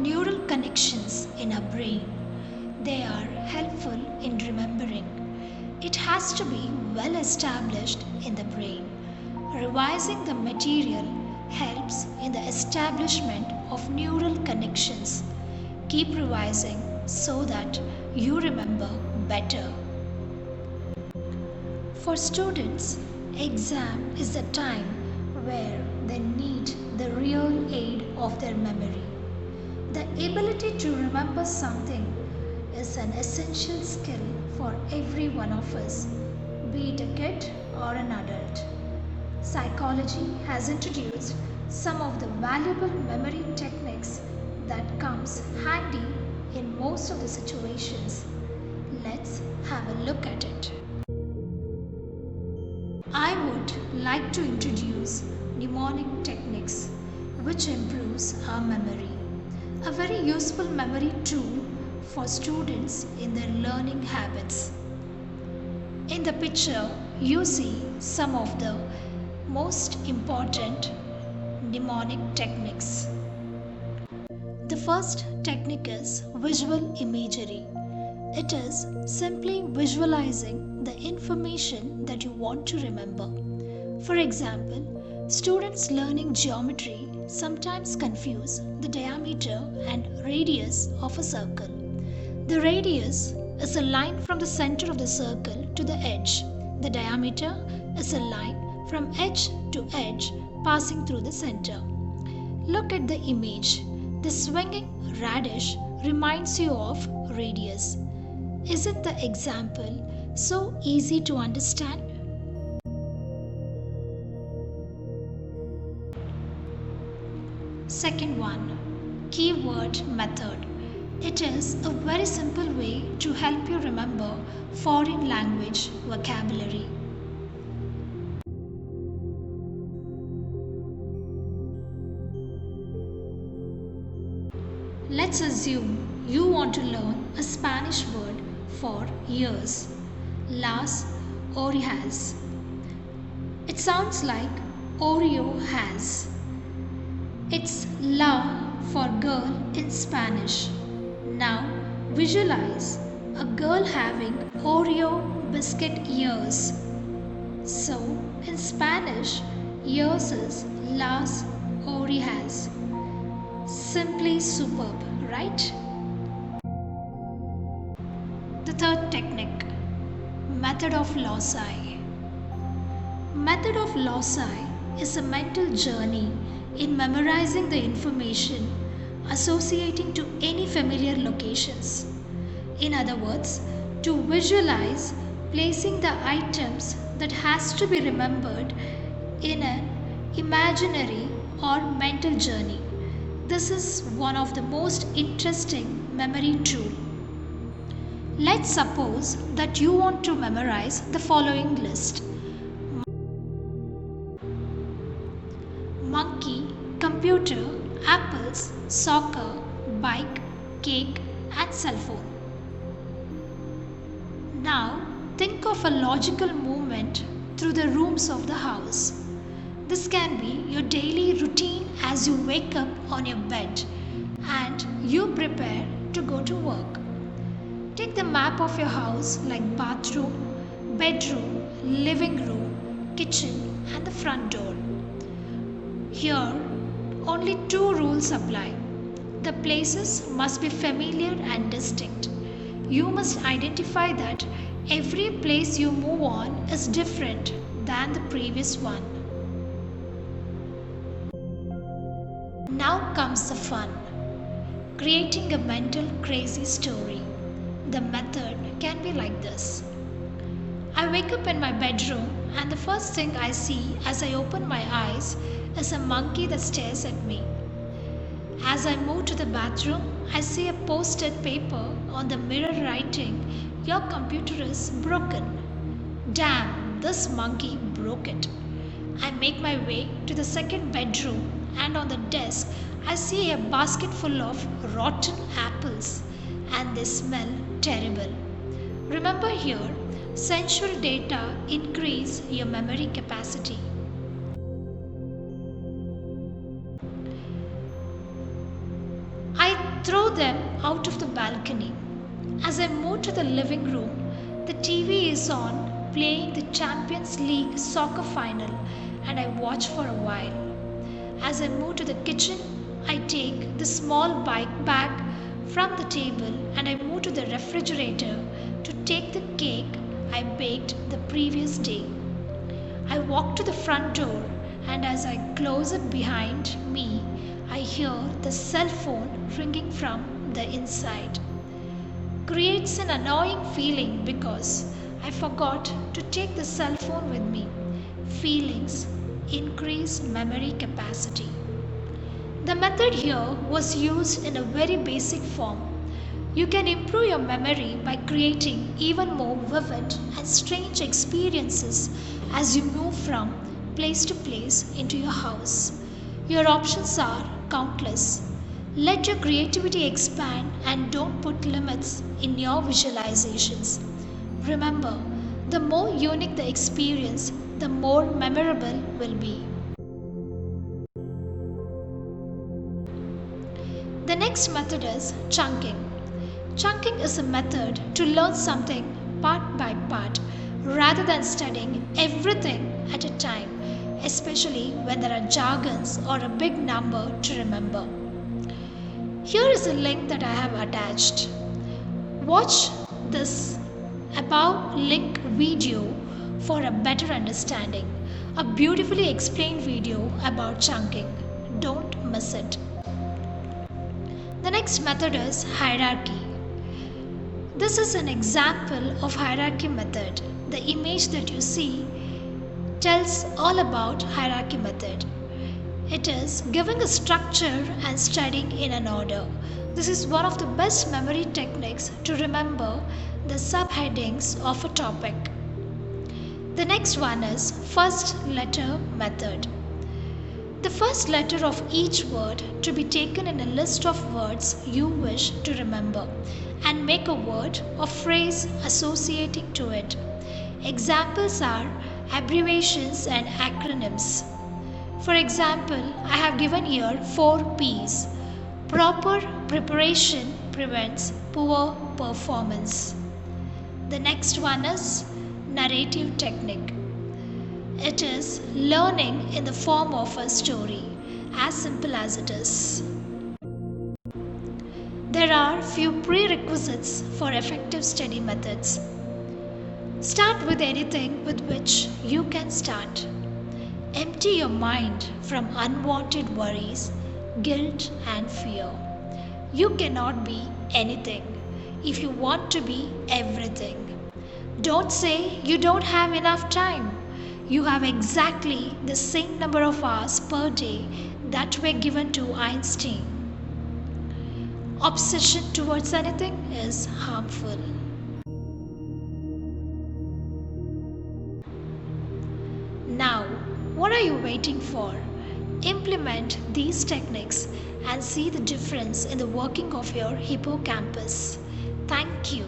neural connections in our brain. They are helpful in remembering. It has to be well established in the brain. Revising the material helps in the establishment of neural connections. Keep revising so that you remember better. For students, exam is the time where they need the real aid of their memory. The ability to remember something is an essential skill for every one of us, be it a kid or an adult. Psychology has introduced some of the valuable memory techniques that comes handy in most of the situations. Let's have a look at it. I would like to introduce mnemonic techniques, which improves our memory. A very useful memory tool for students in their learning habits. In the picture, you see some of the most important mnemonic techniques. The first technique is visual imagery. It is simply visualizing the information that you want to remember. For example, students learning geometry sometimes confuse the diameter and radius of a circle. The radius is a line from the center of the circle to the edge. The diameter is a line from edge to edge passing through the center. Look at the image. The swinging radish reminds you of radius. Isn't the example so easy to understand? Second one, keyword method. It is a very simple way to help you remember foreign language vocabulary. Let's assume you want to learn a Spanish word for years. Las orejas. It sounds like Oreo has. It's la for girl in Spanish. Now visualize a girl having Oreo biscuit ears. So in Spanish, ears is las orejas. Simply superb, right? The third technique, method of loci. Method of loci is a mental journey in memorizing the information associating to any familiar locations. In other words, to visualize placing the items that has to be remembered in an imaginary or mental journey. This is one of the most interesting memory tool. Let's suppose that you want to memorize the following list: monkey, computer, apples, soccer, bike, cake, and cell phone. Now think of a logical movement through the rooms of the house. This can be your daily routine as you wake up on your bed and you prepare to go to work. Take the map of your house like bathroom, bedroom, living room, kitchen, and the front door. Here, only two rules apply. The places must be familiar and distinct. You must identify that every place you move on is different than the previous one. Now comes the fun. Creating a mental crazy story. The method can be like this. I wake up in my bedroom and the first thing I see as I open my eyes is a monkey that stares at me. As I move to the bathroom, I see a posted paper on the mirror writing, "Your computer is broken." Damn, this monkey broke it. I make my way to the second bedroom and on the desk I see a basket full of rotten apples and they smell terrible. Remember here, sensory data increase your memory capacity. I them out of the balcony. As I move to the living room, the TV is on, playing the Champions League soccer final, and I watch for a while. As I move to the kitchen, I take the small bike bag from the table and I move to the refrigerator to take the cake I baked the previous day. I walk to the front door, and as I close it behind me, I hear the cell phone ringing from the inside. Creates an annoying feeling because I forgot to take the cell phone with me. Feelings increase memory capacity. The method here was used in a very basic form. You can improve your memory by creating even more vivid and strange experiences as you move from place to place into your house. Your options are countless. Let your creativity expand and don't put limits in your visualizations. Remember, the more unique the experience, the more memorable will be. The next method is chunking. Chunking is a method to learn something part by part rather than studying everything at a time, especially when there are jargons or a big number to remember. Here is a link that I have attached. Watch this above link video for a better understanding. A beautifully explained video about chunking. Don't miss it. The next method is hierarchy. This is an example of hierarchy method. The image that you see tells all about hierarchy method. It is giving a structure and studying in an order. This is one of the best memory techniques to remember the subheadings of a topic. The next one is first letter method. The first letter of each word to be taken in a list of words you wish to remember and make a word or phrase associating to it. Examples are abbreviations and acronyms. For example, I have given here 4 P's. Proper preparation prevents poor performance. The next one is narrative technique. It is learning in the form of a story, as simple as it is. There are few prerequisites for effective study methods. Start with anything with which you can start. Empty your mind from unwanted worries, guilt, and fear. You cannot be anything if you want to be everything. Don't say you don't have enough time. You have exactly the same number of hours per day that were given to Einstein. Obsession towards anything is harmful. Now, what are you waiting for? Implement these techniques and see the difference in the working of your hippocampus. Thank you.